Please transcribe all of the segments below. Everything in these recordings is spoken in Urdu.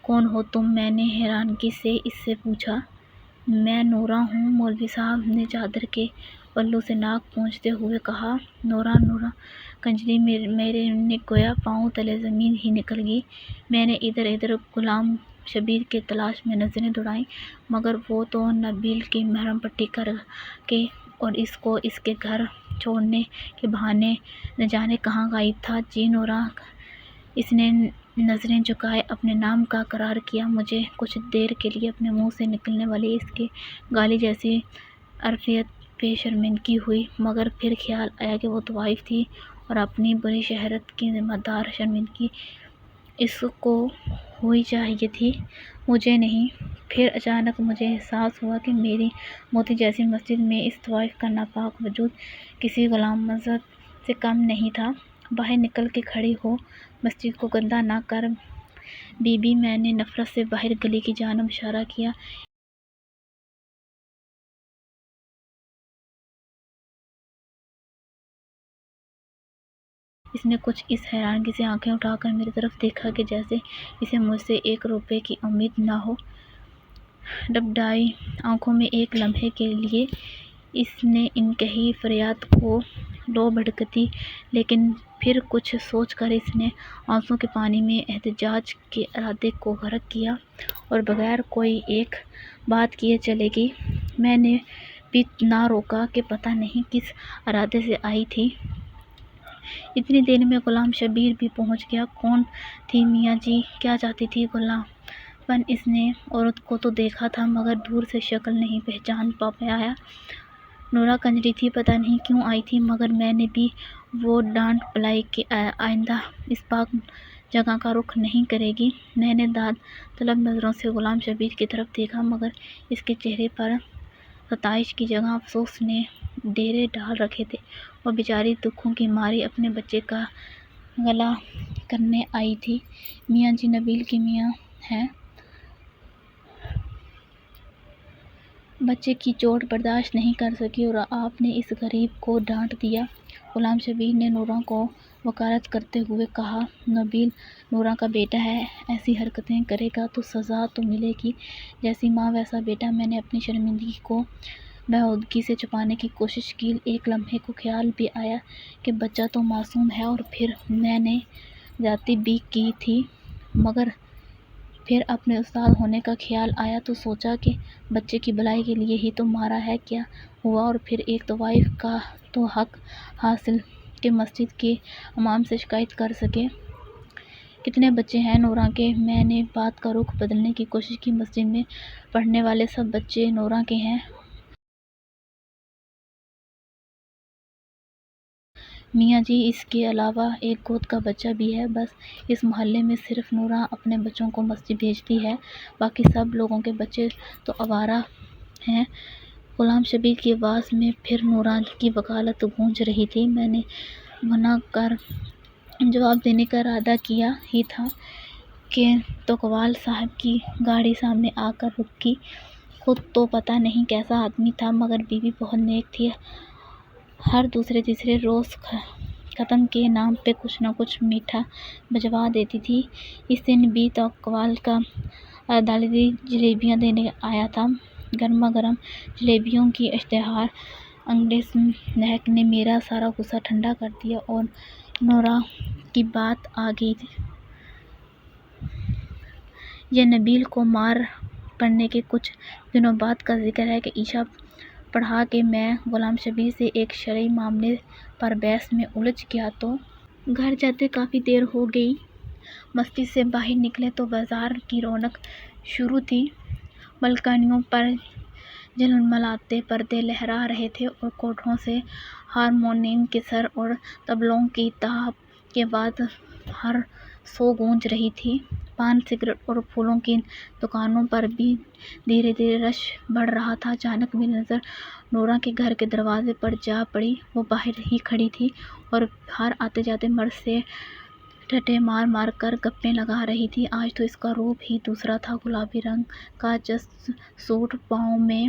کون ہو تم؟ میں نے حیرانگی سے اس سے پوچھا۔ میں نورا ہوں، مولوی صاحب نے چادر کے پلو سے ناک پوچھتے ہوئے کہا۔ نورا نورا کنجری میرے نے گویا پاؤں تلے زمین ہی نکل گئی۔ میں نے ادھر ادھر غلام شبیر کی تلاش میں نظریں دوڑائیں، مگر وہ تو نبیل کی محرم پٹی کر کے اور اس کو اس کے گھر چھوڑنے کے بہانے نہ جانے کہاں غائب تھا۔ جی نورا، اس نے نظریں جھکائے اپنے نام کا اقرار کیا۔ مجھے کچھ دیر کے لیے اپنے منہ سے نکلنے والی اس کی گالی جیسی عرفیت پہ شرمندگی ہوئی، مگر پھر خیال آیا کہ وہ طوائف تھی اور اپنی بری شہرت کی ذمہ دار شرمندگی اس کو ہوئی چاہیے تھی، مجھے نہیں۔ پھر اچانک مجھے احساس ہوا کہ میری موتی جیسی مسجد میں اس طوائف کا ناپاک وجود کسی غلام مذہب سے کم نہیں تھا۔ باہر نکل کے کھڑی ہو، مسجد کو گندا نہ کر بی بی۔ میں نے نفرت سے باہر گلی کی جانب اشارہ کیا۔ اس نے کچھ اس حیرانگی سے آنکھیں اٹھا کر میری طرف دیکھا کہ جیسے اسے مجھ سے 1 روپے کی امید نہ ہو۔ ڈبڈائی آنکھوں میں ایک لمحے کے لیے اس نے انتہائی فریاد کو لو بھڑکتی، لیکن پھر کچھ سوچ کر اس نے آنسوؤں کے پانی میں احتجاج کے ارادے کو غرق کیا اور بغیر کوئی ایک بات کیے چلی گئی۔ میں نے بھی نہ روکا کہ پتہ نہیں کس ارادے سے آئی تھی۔ اتنی دیر میں غلام شبیر بھی پہنچ گیا۔ کون تھی میاں جی؟ کیا چاہتی تھی؟ غلام پن اس نے عورت کو تو دیکھا تھا مگر دور سے شکل نہیں پہچان پایا۔ نورا کنجری تھی، پتہ نہیں کیوں آئی تھی، مگر میں نے بھی وہ ڈانٹ پلائی کہ آئندہ اس پاک جگہ کا رخ نہیں کرے گی۔ میں نے داد طلب نظروں سے غلام شبیر کی طرف دیکھا، مگر اس کے چہرے پر ستائش کی جگہ افسوس نے ڈیرے ڈال رکھے تھے۔ وہ بیچاری دکھوں کی ماری اپنے بچے کا گلا کرنے آئی تھی۔ میاں جی نبیل کی میاں ہیں۔ بچے کی چوٹ برداشت نہیں کر سکی اور آپ نے اس غریب کو ڈانٹ دیا۔ غلام شبیر نے نورا کو وکالت کرتے ہوئے کہا۔ نبیل نورا کا بیٹا ہے، ایسی حرکتیں کرے گا تو سزا تو ملے گی، جیسی ماں ویسا بیٹا۔ میں نے اپنی شرمندگی کو بہودگی سے چھپانے کی کوشش کی۔ ایک لمحے کو خیال بھی آیا کہ بچہ تو معصوم ہے، اور پھر میں نے زیادتی بھی کی تھی، مگر پھر اپنے استاد ہونے کا خیال آیا تو سوچا کہ بچے کی بھلائی کے لیے ہی تو مارا ہے، کیا ہوا؟ اور پھر ایک طوائف کا تو حق حاصل کہ مسجد کے امام سے شکایت کر سکے۔ کتنے بچے ہیں نورا کے؟ میں نے بات کا رخ بدلنے کی کوشش کی۔ مسجد میں پڑھنے والے سب بچے نورا کے ہیں۔ میاں جی، اس کے علاوہ ایک گود کا بچہ بھی ہے۔ بس اس محلے میں صرف نورا اپنے بچوں کو مسجد بھیجتی ہے، باقی سب لوگوں کے بچے تو آوارہ ہیں۔ غلام شبیر کی آواز میں پھر نورا کی وکالت گونج رہی تھی۔ میں نے بھونا کر جواب دینے کا ارادہ کیا ہی تھا کہ توقوال صاحب کی گاڑی سامنے آ کر رکی۔ خود تو پتہ نہیں کیسا آدمی تھا، مگر بیوی بہت نیک تھی۔ ہر دوسرے تیسرے روز ختم کے نام پہ کچھ نہ کچھ میٹھا بھجوا دیتی تھی۔ اس دن بھی توقوال کا عدالتی جلیبیاں دینے آیا تھا۔ گرما گرم جلیبیوں کی اشتہار انگیز مہک نے میرا سارا غصہ ٹھنڈا کر دیا اور نورا کی بات آ گئی۔ یہ نبیل کو مار پڑنے کے کچھ دنوں بعد کا ذکر ہے کہ عشاء پڑھا کے میں غلام شبیر سے ایک شرعی معاملے پر بحث میں الجھ گیا تو گھر جاتے کافی دیر ہو گئی۔ مسجد سے باہر نکلے تو بازار کی رونق شروع تھی۔ بالکنیوں پر جھلملاتے پردے لہرا رہے تھے اور کوٹھوں سے ہارمونیم کے سر اور طبلوں کی تاپ کی آواز ہر سو گونج رہی تھی۔ پان، سگریٹ اور پھولوں کی دکانوں پر بھی دھیرے دھیرے رش بڑھ رہا تھا۔ اچانک میری نظر نورا کے گھر کے دروازے پر جا پڑی۔ وہ باہر ہی کھڑی تھی اور ہر آتے جاتے مرد سے ٹھٹھے مار مار کر گپیں لگا رہی تھی۔ آج تو اس کا روپ ہی دوسرا تھا۔ گلابی رنگ کا چست سوٹ، پاؤں میں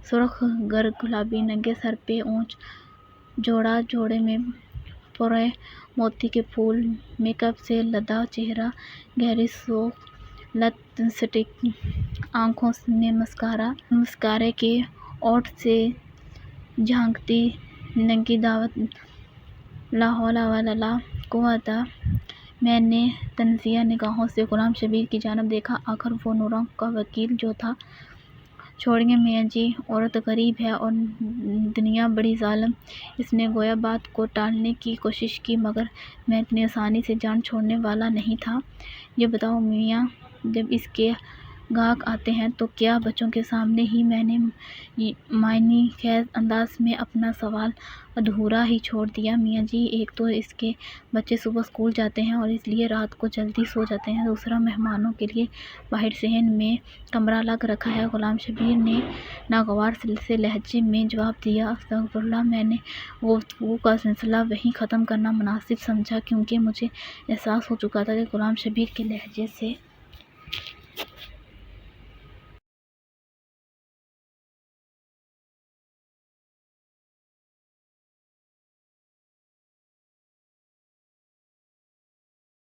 سرخ گر گلابی، ننگے سر پہ اونچ جوڑا، جوڑے میں پورے موتی کے پھول، میک اپ سے لدا چہرہ، گہری سوکھ لپسٹک، آنکھوں میں مسکارے کے اوٹ سے جھانکتی ننگی دعوت، لا حول ولا لا قوت۔ میں نے تنزیہ نگاہوں سے غلام شبیر کی جانب دیکھا۔ آخر وہ نورا کا وکیل جو تھا۔ چھوڑیے میاں جی، عورت غریب ہے اور دنیا بڑی ظالم۔ اس نے گویا بات کو ٹالنے کی کوشش کی، مگر میں اتنی آسانی سے جان چھوڑنے والا نہیں تھا۔ یہ بتاؤ میاں، جب اس کے گاہک آتے ہیں تو کیا بچوں کے سامنے ہی؟ میں نے معنی خیز انداز میں اپنا سوال ادھورا ہی چھوڑ دیا۔ میاں جی، ایک تو اس کے بچے صبح اسکول جاتے ہیں اور اس لیے رات کو جلدی سو جاتے ہیں، دوسرا مہمانوں کے لیے باہر صحن میں کمرہ الگ رکھا ہے۔ غلام شبیر نے ناگوار سے لہجے میں جواب دیا، استغفر اللہ۔ میں نے گفتگو کا سلسلہ وہیں ختم کرنا مناسب سمجھا، کیونکہ مجھے احساس ہو چکا تھا کہ غلام شبیر کے لہجے سے